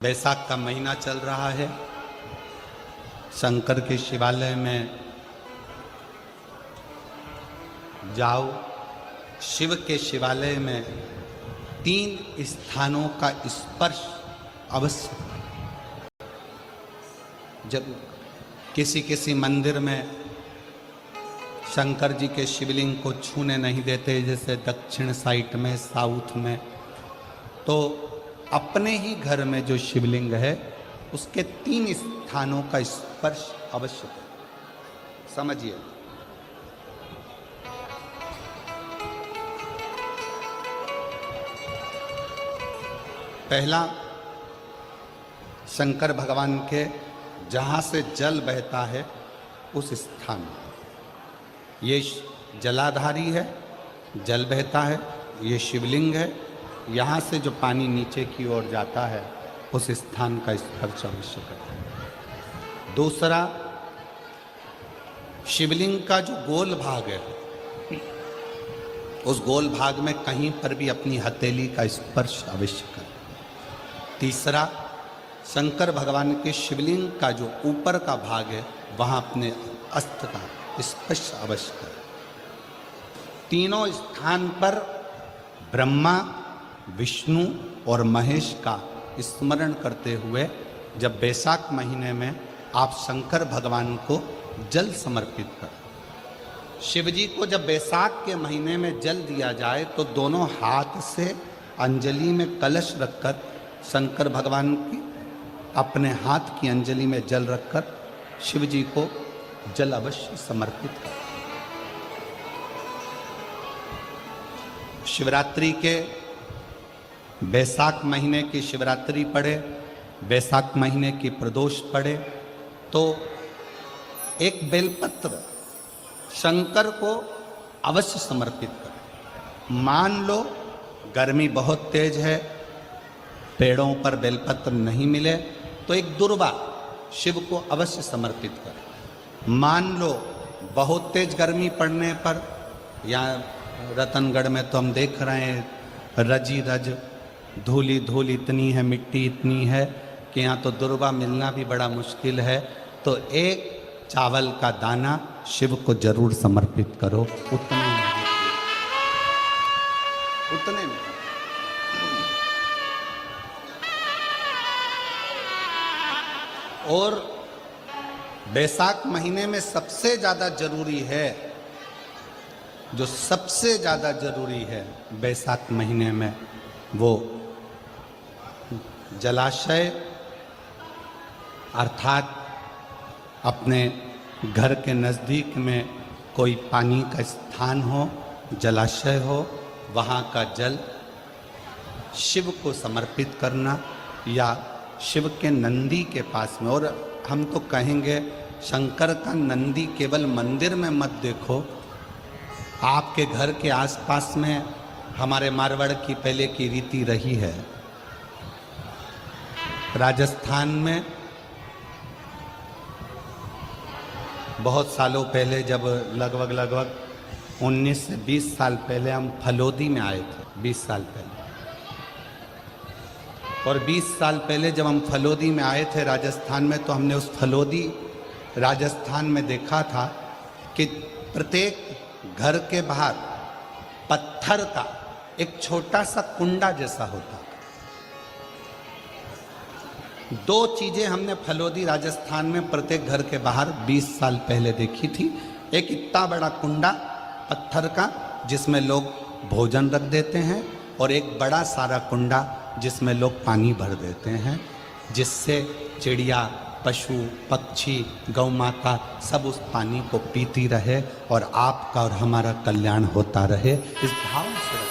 बैसाख का महीना चल रहा है। शंकर के शिवालय में जाओ। शिव के शिवालय में 3 स्थानों का स्पर्श अवश्य। जब किसी मंदिर में शंकर जी के शिवलिंग को छूने नहीं देते, जैसे दक्षिण साइड में, साउथ में, तो अपने ही घर में जो शिवलिंग है उसके 3 स्थानों का स्पर्श अवश्य करें। समझिए, पहला, शंकर भगवान के जहाँ से जल बहता है उस स्थान, ये जलाधारी है, जल बहता है, ये शिवलिंग है। यहाँ से जो पानी नीचे की ओर जाता है उस स्थान का स्पर्श अवश्य करें। दूसरा, शिवलिंग का जो गोल भाग है उस गोल भाग में कहीं पर भी अपनी हथेली का स्पर्श अवश्य करें। तीसरा, शंकर भगवान के शिवलिंग का जो ऊपर का भाग है वहाँ अपने अस्त्र का स्पर्श अवश्य करें। तीनों स्थान पर ब्रह्मा, विष्णु और महेश का स्मरण करते हुए जब बैसाख महीने में आप शंकर भगवान को जल समर्पित करें। शिव जी को जब बैसाख के महीने में जल दिया जाए तो दोनों हाथ से अंजलि में कलश रखकर शंकर भगवान की अपने हाथ की अंजलि में जल रखकर शिव जी को जल अवश्य समर्पित करें। शिवरात्रि के बैसाख महीने की शिवरात्रि पड़े, बैसाख महीने की प्रदोष पड़े तो एक बेलपत्र शंकर को अवश्य समर्पित करें। मान लो गर्मी बहुत तेज है, पेड़ों पर बेलपत्र नहीं मिले तो एक दुर्वा शिव को अवश्य समर्पित करें। मान लो बहुत तेज गर्मी पड़ने पर, या रतनगढ़ में तो हम देख रहे हैं रजी रज, धूली धूल इतनी है, मिट्टी इतनी है कि यहाँ तो दुर्वा मिलना भी बड़ा मुश्किल है, तो एक चावल का दाना शिव को जरूर समर्पित करो। उतने में और बैसाख महीने में सबसे ज़्यादा जरूरी है, जो सबसे ज़्यादा जरूरी है बैसाख महीने में, वो जलाशय अर्थात अपने घर के नज़दीक में कोई पानी का स्थान हो, जलाशय हो, वहाँ का जल शिव को समर्पित करना, या शिव के नंदी के पास में। और हम तो कहेंगे शंकर का नंदी केवल मंदिर में मत देखो, आपके घर के आसपास में हमारे मारवाड़ की पहले की रीति रही है। राजस्थान में बहुत सालों पहले, जब लगभग 19 से 20 साल पहले हम फलोदी में आए थे, 20 साल पहले, और 20 साल पहले जब हम फलोदी में आए थे राजस्थान में, तो हमने उस फलोदी राजस्थान में देखा था कि प्रत्येक घर के बाहर पत्थर का एक छोटा सा कुंडा जैसा होता। 2 चीजें हमने फलोदी राजस्थान में प्रत्येक घर के बाहर 20 साल पहले देखी थी। एक इतना बड़ा कुंडा पत्थर का जिसमें लोग भोजन रख देते हैं, और एक बड़ा सारा कुंडा जिसमें लोग पानी भर देते हैं, जिससे चिड़िया, पशु, पक्षी, गौ माता सब उस पानी को पीती रहे और आपका और हमारा कल्याण होता रहे। इस भाव से